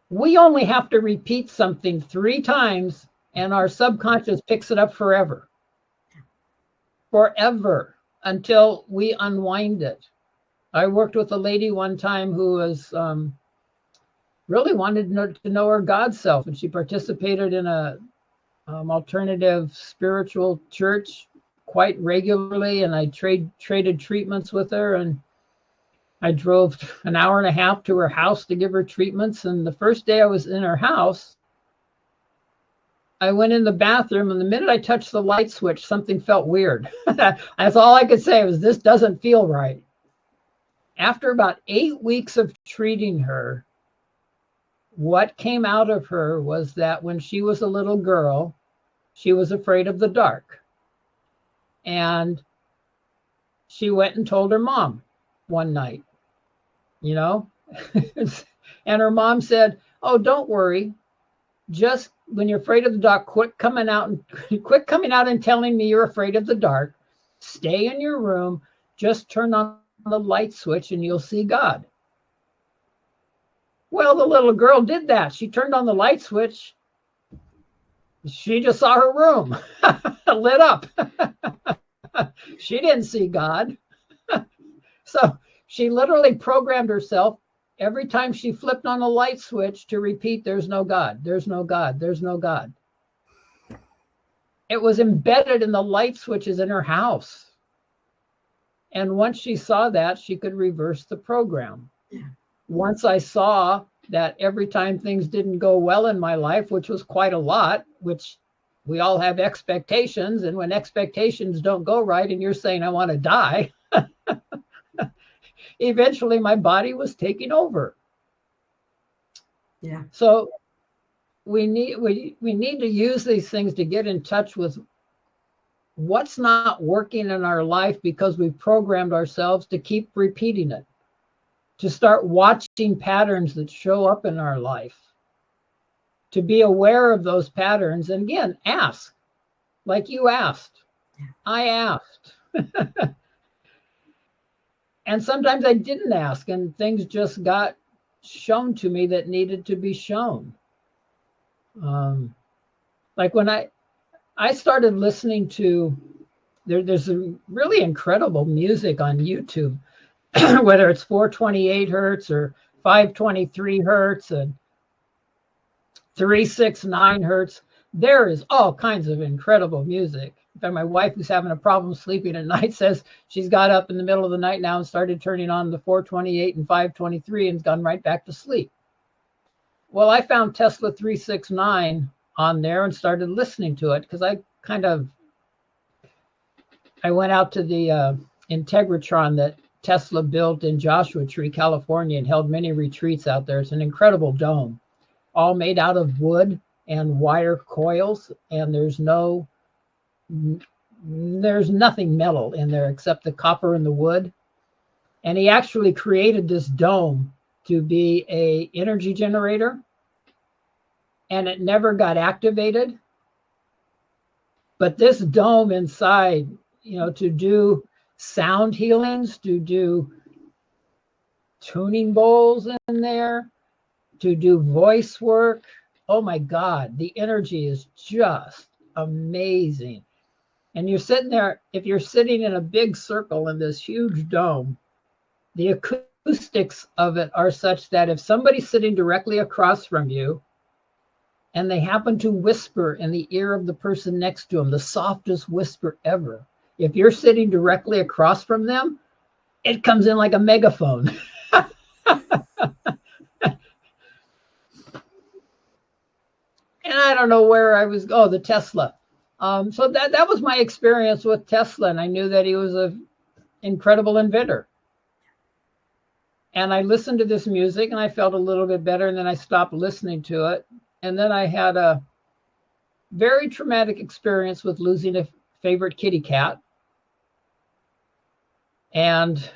We only have to repeat something 3 times And our subconscious picks it up forever until we unwind it. I worked with a lady one time who was really wanted to know her God self, and she participated in a alternative spiritual church quite regularly, and I traded treatments with her, and I drove an hour and a half to her house to give her treatments. And the first day I was in her house, I went in the bathroom, and the minute I touched the light switch, something felt weird. That's all I could say was, this doesn't feel right. After about 8 weeks of treating her, what came out of her was that when she was a little girl, she was afraid of the dark. And she went and told her mom one night, and her mom said, "Oh, don't worry. Just when you're afraid of the dark, quit coming out and telling me you're afraid of the dark. Stay in your room. Just turn on the light switch and you'll see God." Well, the little girl did that. She turned on the light switch. She just saw her room lit up. She didn't see God. So she literally programmed herself every time she flipped on the light switch to repeat, "There's no God, there's no God, there's no God." It was embedded in the light switches in her house. And once she saw that, she could reverse the program. Once I saw that every time things didn't go well in my life, which was quite a lot, which we all have expectations, and when expectations don't go right and you're saying, "I want to die," eventually my body was taking over. Yeah. So we need to use these things to get in touch with what's not working in our life, because we've programmed ourselves to keep repeating it, to start watching patterns that show up in our life, to be aware of those patterns. And again, ask, like you asked. I asked. And sometimes I didn't ask, and things just got shown to me that needed to be shown. Like when I started listening to, there's a really incredible music on YouTube, whether it's 428 hertz or 523 hertz and 369 hertz. There is all kinds of incredible music. In fact, my wife, who's having a problem sleeping at night, says she's got up in the middle of the night now and started turning on the 428 and 523 and gone right back to sleep. Well, I found Tesla 369 on there and started listening to it, because I went out to the Integratron that Tesla built in Joshua Tree, California, and held many retreats out there. It's an incredible dome, all made out of wood and wire coils, and there's nothing metal in there except the copper and the wood. And he actually created this dome to be a energy generator, and it never got activated. But this dome inside, to do sound healings, to do tuning bowls in there, to do voice work. Oh my God, the energy is just amazing. And you're sitting there, if you're sitting in a big circle in this huge dome, the acoustics of it are such that if somebody's sitting directly across from you and they happen to whisper in the ear of the person next to them, the softest whisper ever, if you're sitting directly across from them, it comes in like a megaphone. And I don't know where I was. Oh, the Tesla. So that was my experience with Tesla, and I knew that he was an incredible inventor. And I listened to this music, and I felt a little bit better, and then I stopped listening to it. And then I had a very traumatic experience with losing a favorite kitty cat. And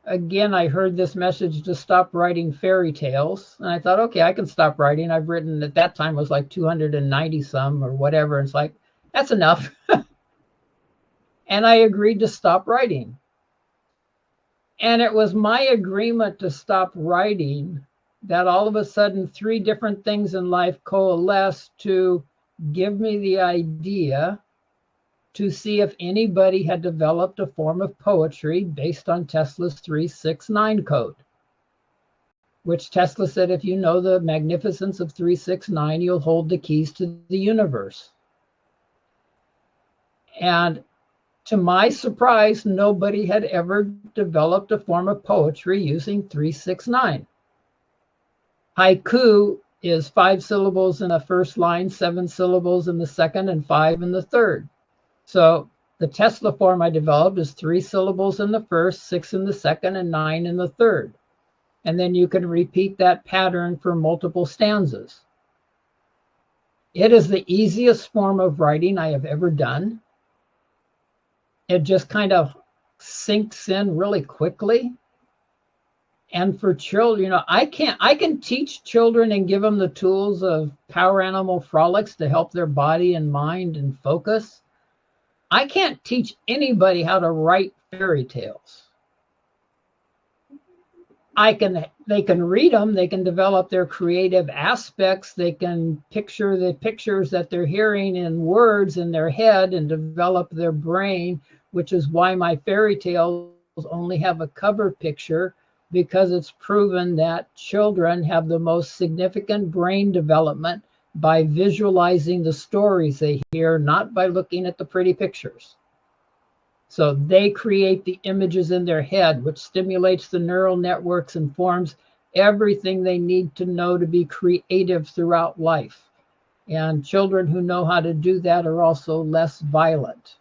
again, I heard this message to stop writing fairy tales. And I thought, okay, I can stop writing. I've written, at that time was like 290 some or whatever. It's like, that's enough. And I agreed to stop writing. And it was my agreement to stop writing that all of a sudden 3 different things in life coalesced to give me the idea to see if anybody had developed a form of poetry based on Tesla's 369 code, which Tesla said, if you know the magnificence of 369, you'll hold the keys to the universe. And to my surprise, nobody had ever developed a form of poetry using 369. Haiku is 5 syllables in the first line, 7 syllables in the second, and 5 in the third. So the Tesla form I developed is 3 syllables in the first, 6 in the second, and 9 in the third. And then you can repeat that pattern for multiple stanzas. It is the easiest form of writing I have ever done. It just kind of sinks in really quickly. And for children, I can teach children and give them the tools of power animal frolics to help their body and mind and focus. I can't teach anybody how to write fairy tales. They can read them, they can develop their creative aspects, they can picture the pictures that they're hearing in words in their head and develop their brain, which is why my fairy tales only have a cover picture, because it's proven that children have the most significant brain development by visualizing the stories they hear, not by looking at the pretty pictures. So they create the images in their head, which stimulates the neural networks and forms everything they need to know to be creative throughout life. And children who know how to do that are also less violent.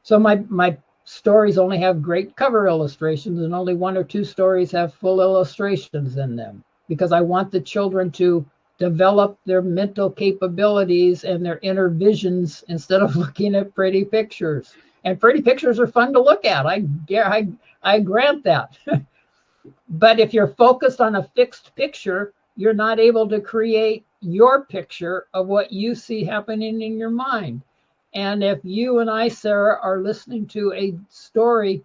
So my stories only have great cover illustrations, and only 1 or 2 stories have full illustrations in them, because I want the children to develop their mental capabilities and their inner visions instead of looking at pretty pictures. And pretty pictures are fun to look at. I grant that. But if you're focused on a fixed picture, you're not able to create your picture of what you see happening in your mind. And if you and I, Sarah, are listening to a story,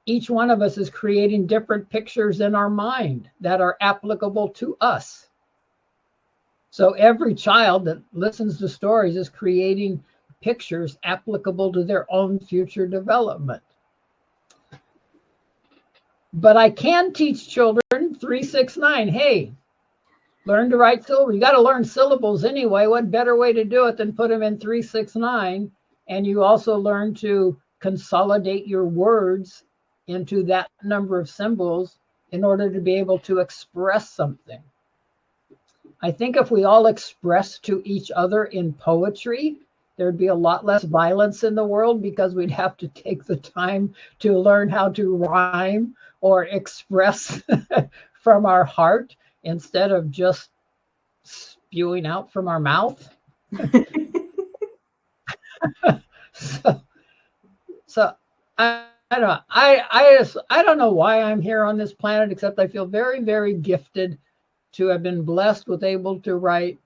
each one of us is creating different pictures in our mind that are applicable to us. So every child that listens to stories is creating pictures applicable to their own future development. But I can teach children 369. Hey, learn to write syllables. You got to learn syllables anyway. What better way to do it than put them in 369? And you also learn to consolidate your words into that number of symbols in order to be able to express something. I think if we all express to each other in poetry, there'd be a lot less violence in the world, because we'd have to take the time to learn how to rhyme or express from our heart instead of just spewing out from our mouth. So I don't know. I don't know why I'm here on this planet, except I feel very, very gifted to have been blessed with able to write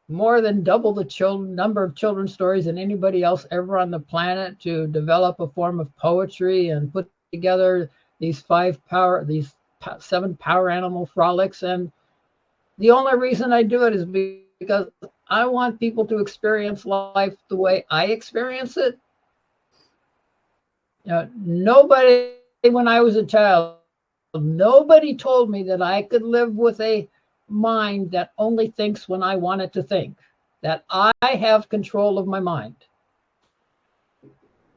more than double the number of children's stories than anybody else ever on the planet, to develop a form of poetry and put together these 7 power animal frolics. And the only reason I do it is because I want people to experience life the way I experience it. Nobody, when I was a child, nobody told me that I could live with a mind that only thinks when I want it to think, that I have control of my mind.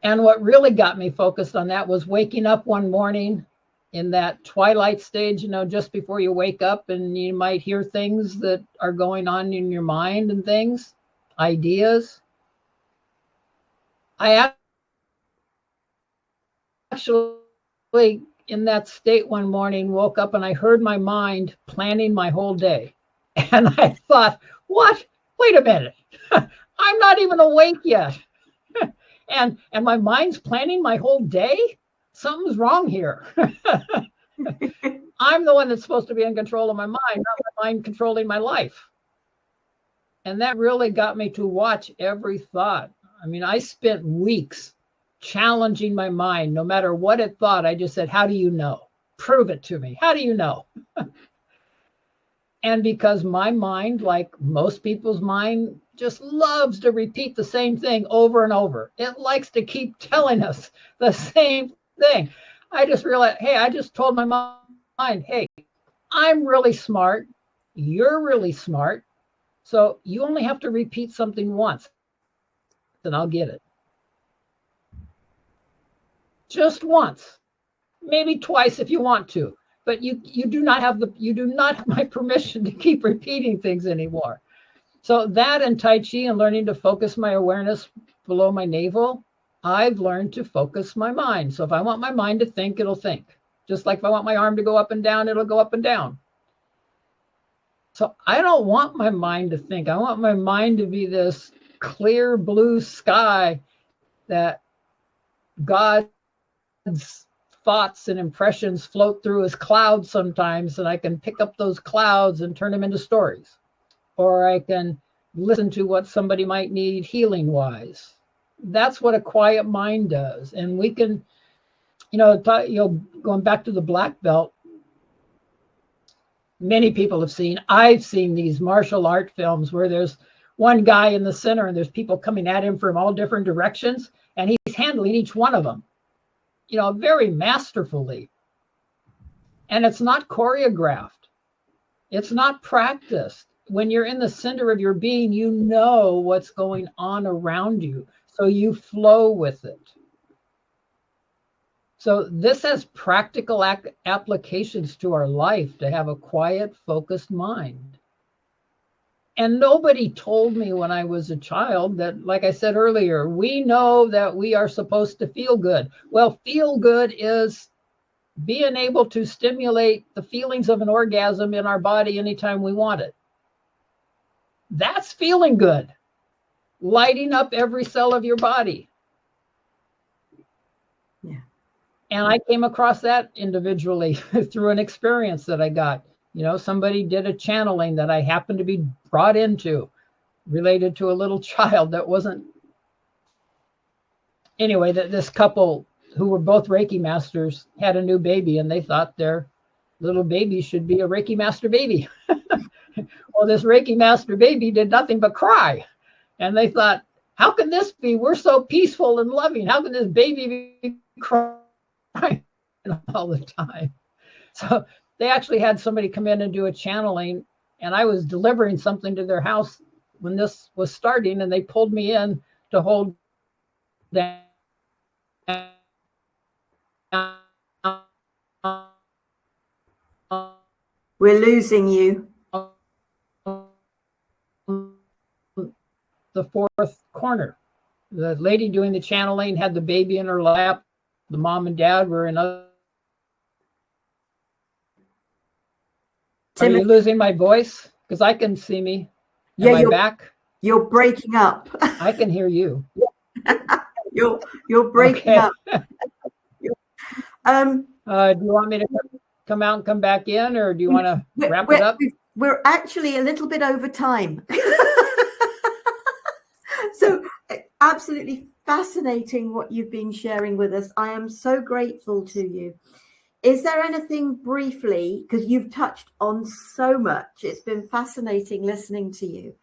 And what really got me focused on that was waking up one morning in that twilight stage, just before you wake up, and you might hear things that are going on in your mind and things, ideas. I actually, in that state one morning, woke up and I heard my mind planning my whole day. And I thought, what? Wait a minute. I'm not even awake yet. and my mind's planning my whole day? Something's wrong here. I'm the one that's supposed to be in control of my mind, not my mind controlling my life. And that really got me to watch every thought. I mean, I spent weeks challenging my mind. No matter what it thought, I just said, how do you know? Prove it to me. How do you know? And because my mind, like most people's mind, just loves to repeat the same thing over and over. It likes to keep telling us the same thing. I just realized, hey, I just told my mind, hey, I'm really smart. You're really smart. So you only have to repeat something once and I'll get it. Just once, maybe twice if you want to, but you do not have my permission to keep repeating things anymore. So that and Tai Chi and learning to focus my awareness below my navel, I've learned to focus my mind. So if I want my mind to think, it'll think. Just like if I want my arm to go up and down, it'll go up and down. So I don't want my mind to think. I want my mind to be this clear blue sky that God's thoughts and impressions float through as clouds sometimes, and I can pick up those clouds and turn them into stories. Or I can listen to what somebody might need healing wise. That's what a quiet mind does. And we can, going back to the black belt, many people have seen, I've seen these martial art films where there's one guy in the center and there's people coming at him from all different directions, and he's handling each one of them, very masterfully. And it's not choreographed. It's not practiced. When you're in the center of your being, you know what's going on around you. So you flow with it. So this has practical applications to our life, to have a quiet, focused mind. And nobody told me when I was a child that, like I said earlier, we know that we are supposed to feel good. Well, feel good is being able to stimulate the feelings of an orgasm in our body anytime we want it. That's feeling good. Lighting up every cell of your body. Yeah. And I came across that individually through an experience that I got. Somebody did a channeling that I happened to be brought into, related to a little child that wasn't. Anyway, this couple who were both Reiki masters had a new baby, and they thought their little baby should be a Reiki master baby. Well, this Reiki master baby did nothing but cry. And they thought, how can this be? We're so peaceful and loving. How can this baby be crying all the time? So they actually had somebody come in and do a channeling, and I was delivering something to their house when this was starting, and they pulled me in to hold that. We're losing you. The fourth corner. The lady doing the channeling had the baby in her lap. The mom and dad were in other. Are you losing my voice? Because I can see me. Am I back? You're breaking up. I can hear you. You're breaking up. Do you want me to come out and come back in, or do you want to wrap it up? We're actually a little bit over time. So absolutely fascinating what you've been sharing with us. I am so grateful to you. Is there anything briefly, because you've touched on so much, it's been fascinating listening to you.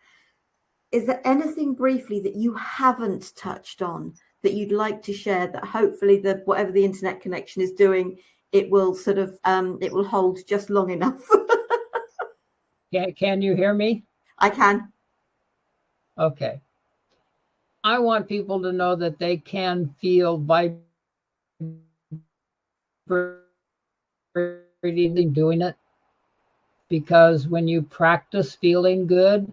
Is there anything briefly that you haven't touched on that you'd like to share, that hopefully whatever the internet connection is doing, it will sort of, it will hold just long enough? Can you hear me? I can. Okay. I want people to know that they can feel vibrating doing it, because when you practice feeling good,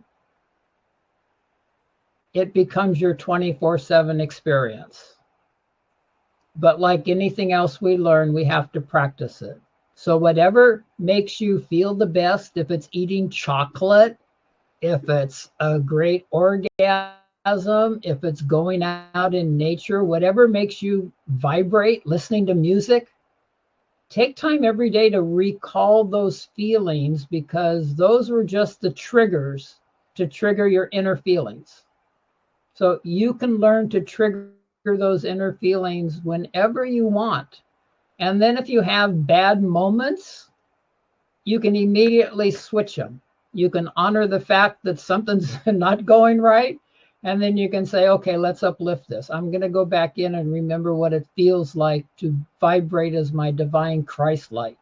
it becomes your 24/7 experience. But like anything else we learn, we have to practice it. So whatever makes you feel the best, if it's eating chocolate, if it's a great orgasm, if it's going out in nature, whatever makes you vibrate, listening to music, take time every day to recall those feelings, because those were just the triggers to trigger your inner feelings. So you can learn to trigger those inner feelings whenever you want. And then if you have bad moments, you can immediately switch them. You can honor the fact that something's not going right. And then you can say, okay, let's uplift this. I'm going to go back in and remember what it feels like to vibrate as my divine Christ light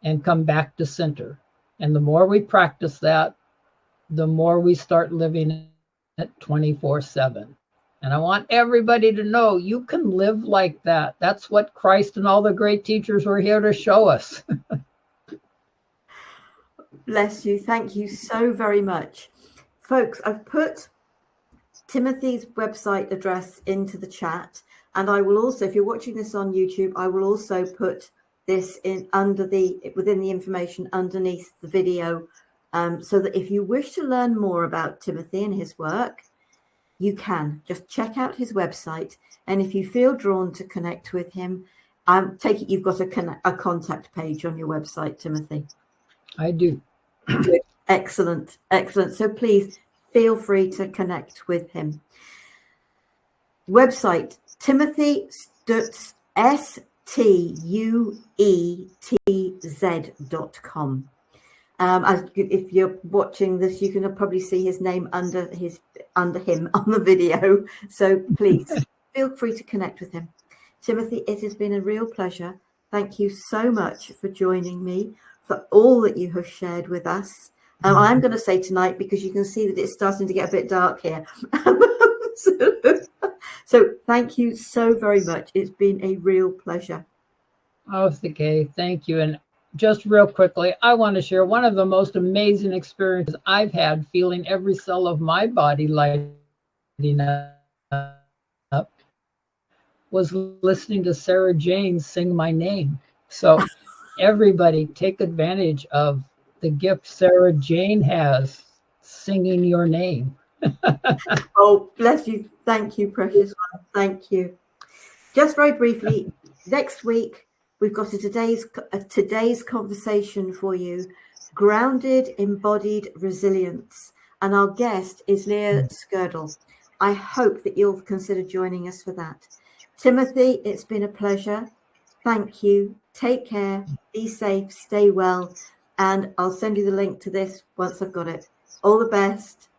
and come back to center. And the more we practice that, the more we start living it 24/7. And I want everybody to know you can live like that. That's what Christ and all the great teachers were here to show us. Bless you. Thank you so very much. Folks, I've put Timothy's website address into the chat, and I will also, if you're watching this on YouTube, I will also put this in within the information underneath the video, so that if you wish to learn more about Timothy and his work, you can just check out his website. And if you feel drawn to connect with him, take it you've got a contact page on your website, Timothy. I do. Good. Excellent. So please feel free to connect with him. Website, Timothy Stuetz, STUETZ.com. If you're watching this, you can probably see his name under him on the video. So please feel free to connect with him. Timothy, it has been a real pleasure. Thank you so much for joining me, for all that you have shared with us. I'm going to say tonight, because you can see that it's starting to get a bit dark here. So thank you so very much. It's been a real pleasure. Oh, okay. Thank you. And just real quickly, I want to share one of the most amazing experiences I've had, feeling every cell of my body lighting up, was listening to Sara Jane sing my name. So everybody take advantage of the gift Sara Jane has, singing your name. Oh, bless you. Thank you, precious one. Thank you. Just very briefly, next week, we've got a today's conversation for you, Grounded Embodied Resilience. And our guest is Leah Skurdle. I hope that you'll consider joining us for that. Timothy, it's been a pleasure. Thank you. Take care. Be safe. Stay well. And I'll send you the link to this once I've got it. All the best.